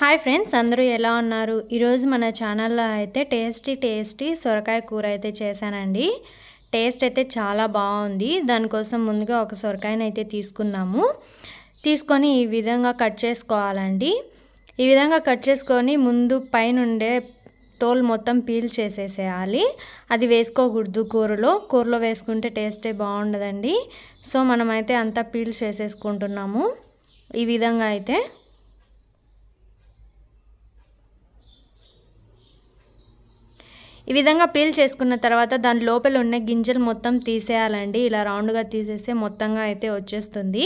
Hi friends, అందరూ ఎలా ఉన్నారు? ఈరోజు మన ఛానల్లో అయితే టేస్టీ సొరకాయ కూర అయితే చేశానండి. టేస్ట్ అయితే చాలా బాగుంది. దానికోసం ముందుగా ఒక సొరకాయని అయితే తీసుకొని ఈ విధంగా కట్ చేసుకోవాలండి. ఈ విధంగా కట్ చేసుకొని ముందు పైన ఉండే తోలు మొత్తం పీల్ చేసేసేయాలి. అది వేసుకోకూడదు కూరలో వేసుకుంటే టేస్టే బాగుండదండి. సో మనమైతే అంతా పీల్ చేసేసుకుంటున్నాము. ఈ విధంగా అయితే ఈ విధంగా పీల్ చేసుకున్న తర్వాత దాని లోపల ఉన్న గింజలు మొత్తం తీసేయాలండి. ఇలా రౌండ్గా తీసేస్తే మొత్తంగా అయితే వచ్చేస్తుంది.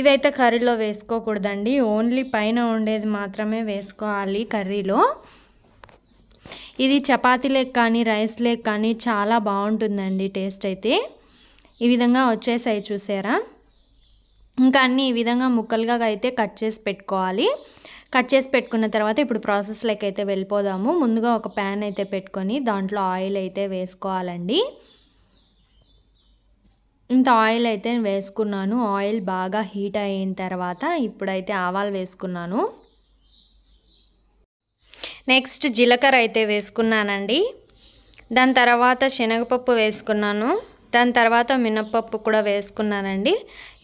ఇవైతే కర్రీలో వేసుకోకూడదండి, ఓన్లీ పైన ఉండేది మాత్రమే వేసుకోవాలి కర్రీలో. ఇది చపాతీలేకి కానీ రైస్లేకి కానీ చాలా బాగుంటుందండి టేస్ట్ అయితే. ఈ విధంగా వచ్చేసాయి చూసారా. ఇంకా అన్నీ ఈ విధంగా ముక్కలుగా అయితే కట్ చేసి పెట్టుకోవాలి. కట్ చేసి పెట్టుకున్న తర్వాత ఇప్పుడు ప్రాసెస్లోకి అయితే వెళ్ళిపోదాము. ముందుగా ఒక ప్యాన్ అయితే పెట్టుకొని దాంట్లో ఆయిల్ అయితే వేసుకోవాలండి. ఇంత ఆయిల్ అయితే వేసుకున్నాను. ఆయిల్ బాగా హీట్ అయిన తర్వాత ఇప్పుడైతే ఆవాలు వేసుకున్నాను. నెక్స్ట్ జీలకర్ర అయితే వేసుకున్నానండి. దాని తర్వాత శనగపప్పు వేసుకున్నాను. దాని తర్వాత మినప్పప్పు కూడా వేసుకున్నానండి.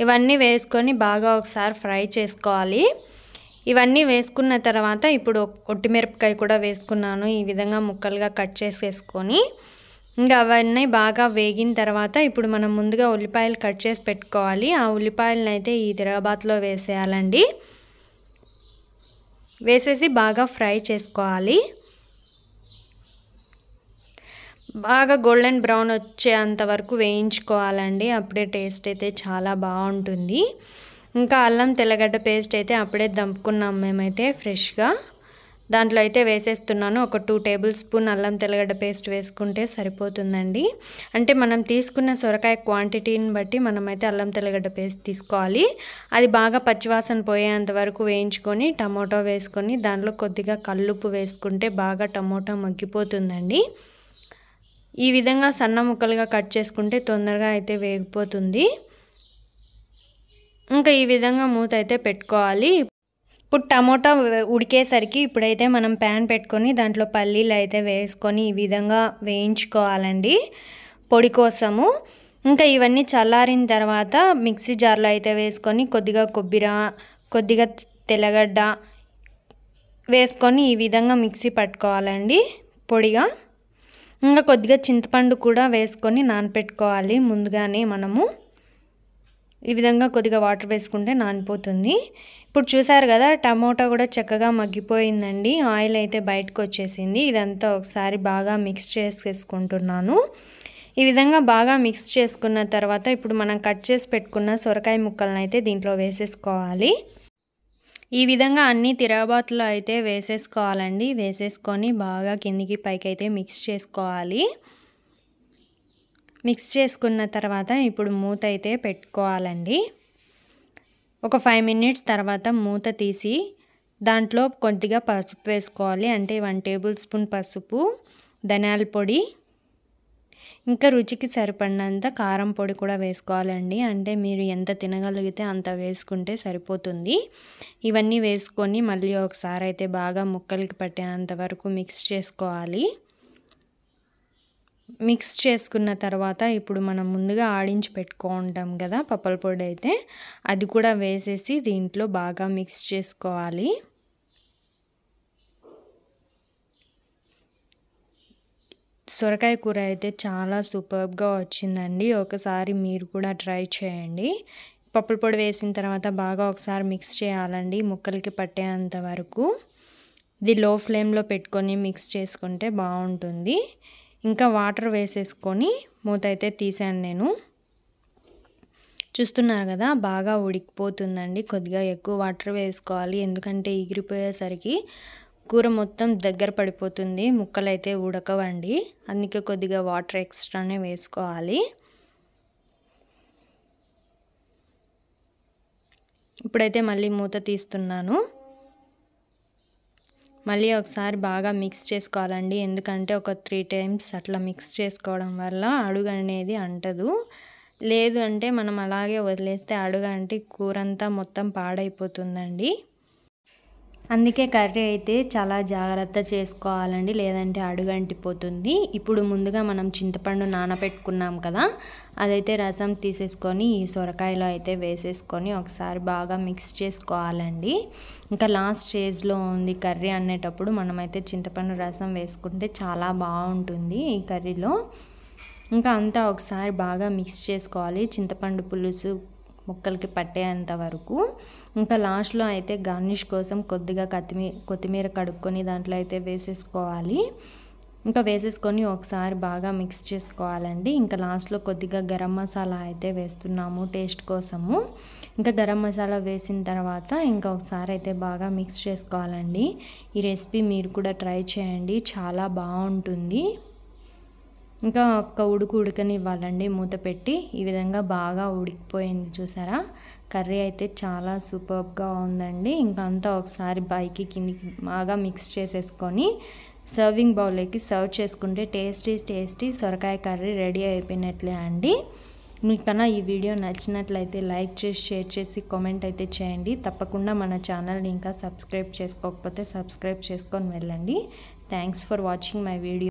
ఇవన్నీ వేసుకొని బాగా ఒకసారి ఫ్రై చేసుకోవాలి. ఇవన్నీ వేసుకున్న తర్వాత ఇప్పుడు ఒట్టిమిరపకాయ కూడా వేసుకున్నాను. ఈ విధంగా ముక్కలుగా కట్ చేసేసుకొని ఇంకా అవన్నీ బాగా వేగిన తర్వాత ఇప్పుడు మనం ముందుగా ఉల్లిపాయలు కట్ చేసి పెట్టుకోవాలి. ఆ ఉల్లిపాయలను అయితే ఈ తిరగబాతులో వేసేయాలండి. వేసేసి బాగా ఫ్రై చేసుకోవాలి. బాగా గోల్డెన్ బ్రౌన్ వచ్చేంత వరకు వేయించుకోవాలండి. అప్పుడే టేస్ట్ అయితే చాలా బాగుంటుంది. ఇంకా అల్లం తెల్లగడ్డ పేస్ట్ అయితే అప్పుడే దంపుకున్నాం మేమైతే ఫ్రెష్గా. దాంట్లో అయితే వేసేస్తున్నాను. ఒక 2 టేబుల్ స్పూన్ అల్లం తెల్లగడ్డ పేస్ట్ వేసుకుంటే సరిపోతుందండి. అంటే మనం తీసుకున్న సొరకాయ క్వాంటిటీని బట్టి మనమైతే అల్లం తెల్లగడ్డ పేస్ట్ తీసుకోవాలి. అది బాగా పచ్చివాసన పోయేంత వరకు వేయించుకొని టమోటో వేసుకొని దాంట్లో కొద్దిగా కల్లుప్పు వేసుకుంటే బాగా టమోటా మగ్గిపోతుందండి. ఈ విధంగా సన్న ముక్కలుగా కట్ చేసుకుంటే తొందరగా అయితే వేగిపోతుంది. ఇంకా ఈ విధంగా మూత అయితే పెట్టుకోవాలి. ఇప్పుడు టమోటా ఉడికేసరికి ఇప్పుడైతే మనం ప్యాన్ పెట్టుకొని దాంట్లో పల్లీలు అయితే వేసుకొని ఈ విధంగా వేయించుకోవాలండి పొడి కోసము. ఇంకా ఇవన్నీ చల్లారిన తర్వాత మిక్సీ జార్లో అయితే వేసుకొని కొద్దిగా కొబ్బరి, కొద్దిగా తెల్లగడ్డ వేసుకొని ఈ విధంగా మిక్సీ పట్టుకోవాలండి పొడిగా. ఇంకా కొద్దిగా చింతపండు కూడా వేసుకొని నానపెట్టుకోవాలి ముందుగానే మనము. ఈ విధంగా కొద్దిగా వాటర్ వేసుకుంటే నానిపోతుంది. ఇప్పుడు చూసారు కదా, టమోటా కూడా చక్కగా మగ్గిపోయిందండి. ఆయిల్ అయితే బయటకు వచ్చేసింది. ఇదంతా ఒకసారి బాగా మిక్స్ చేసుకుంటున్నాను. ఈ విధంగా బాగా మిక్స్ చేసుకున్న తర్వాత ఇప్పుడు మనం కట్ చేసి పెట్టుకున్న సొరకాయ ముక్కలను అయితే దీంట్లో వేసేసుకోవాలి. ఈ విధంగా అన్ని తిరగబాతులో అయితే వేసేసుకోవాలండి. వేసేసుకొని బాగా కిందికి పైకి అయితే మిక్స్ చేసుకోవాలి. మిక్స్ చేసుకున్న తర్వాత ఇప్పుడు మూత అయితే పెట్టుకోవాలండి. ఒక 5 మినిట్స్ తర్వాత మూత తీసి దాంట్లో కొద్దిగా పసుపు వేసుకోవాలి. అంటే 1 టేబుల్ స్పూన్ పసుపు, ధనియాల పొడి, ఇంకా రుచికి సరిపడినంత కారం పొడి కూడా వేసుకోవాలండి. అంటే మీరు ఎంత తినగలిగితే అంత వేసుకుంటే సరిపోతుంది. ఇవన్నీ వేసుకొని మళ్ళీ ఒకసారి అయితే బాగా ముక్కలకి పట్టేంత వరకు మిక్స్ చేసుకోవాలి. మిక్స్ చేసుకున్న తర్వాత ఇప్పుడు మనం ముందుగా ఆడించి పెట్టుకుంటాం కదా పప్పుల పొడి అయితే, అది కూడా వేసేసి దీంట్లో బాగా మిక్స్ చేసుకోవాలి. సొరకాయ కూర అయితే చాలా సూపర్గా వచ్చిందండి. ఒకసారి మీరు కూడా ట్రై చేయండి. పప్పుల పొడి వేసిన తర్వాత బాగా ఒకసారి మిక్స్ చేయాలండి ముక్కలకి పట్టేంత వరకు. ఇది లో ఫ్లేమ్లో పెట్టుకొని మిక్స్ చేసుకుంటే బాగుంటుంది. ఇంకా వాటర్ వేసేసుకొని మూత అయితే తీసాను నేను. చూస్తున్నారు కదా, బాగా ఉడికిపోతుందండి. కొద్దిగా ఎక్కువ వాటర్ వేసుకోవాలి, ఎందుకంటే ఎగిరిపోయేసరికి కూర మొత్తం దగ్గర పడిపోతుంది, ముక్కలు అయితే ఉడకవండి. అందుకే కొద్దిగా వాటర్ ఎక్స్ట్రానే వేసుకోవాలి. ఇప్పుడైతే మళ్ళీ మూత తీస్తున్నాను. మళ్ళీ ఒకసారి బాగా మిక్స్ చేసుకోవాలండి. ఎందుకంటే ఒక 3 టైమ్స్ అట్లా మిక్స్ చేసుకోవడం వల్ల అడుగు అనేది అంటదు. లేదు అంటే మనం అలాగే వదిలేస్తే అడుగు అంటే కూర అంతా మొత్తం పాడైపోతుందండి. అందుకే కర్రీ అయితే చాలా జాగ్రత్త చేసుకోవాలండి, లేదంటే అడుగంటిపోతుంది. ఇప్పుడు ముందుగా మనం చింతపండు నానబెట్టుకున్నాం కదా, అదైతే రసం తీసేసుకొని ఈ సొరకాయలో అయితే వేసేసుకొని ఒకసారి బాగా మిక్స్ చేసుకోవాలండి. ఇంకా లాస్ట్ స్టేజ్లో ఉంది కర్రీ అనేటప్పుడు మనమైతే చింతపండు రసం వేసుకుంటే చాలా బాగుంటుంది ఈ కర్రీలో. ఇంకా అంతా ఒకసారి బాగా మిక్స్ చేసుకోవాలి, చింతపండు పులుసు ముక్కలకి పట్టేంత వరకు. ఇంకా లాస్ట్లో అయితే గార్నిష్ కోసం కొద్దిగా కొత్తిమీర కడుక్కొని దాంట్లో అయితే వేసేసుకోవాలి. ఇంకా వేసేసుకొని ఒకసారి బాగా మిక్స్ చేసుకోవాలండి. ఇంకా లాస్ట్లో కొద్దిగా గరం మసాలా అయితే వేస్తున్నాము టేస్ట్ కోసము. ఇంకా గరం మసాలా వేసిన తర్వాత ఇంకా ఒకసారి అయితే బాగా మిక్స్ చేసుకోవాలండి. ఈ రెసిపీ మీరు కూడా ట్రై చేయండి, చాలా బాగుంటుంది. ఇంకా ఒక్క ఉడకనివ్వాలండి మూత పెట్టి. ఈ విధంగా బాగా ఉడికిపోయింది చూసారా, కర్రీ అయితే చాలా సూపర్గా ఉందండి. ఇంకా అంతా ఒకసారి పైకి కిందికి బాగా మిక్స్ చేసేసుకొని సర్వింగ్ బౌల్లోకి సర్వ్ చేసుకుంటే టేస్టీ సొరకాయ కర్రీ రెడీ అయిపోయినట్లే అండి. మీకన్నా ఈ వీడియో నచ్చినట్లయితే లైక్ చేసి షేర్ చేసి కామెంట్ అయితే చేయండి. తప్పకుండా మన ఛానల్ని ఇంకా సబ్స్క్రైబ్ చేసుకోకపోతే సబ్స్క్రైబ్ చేసుకొని వెళ్ళండి. Thanks for watching my video.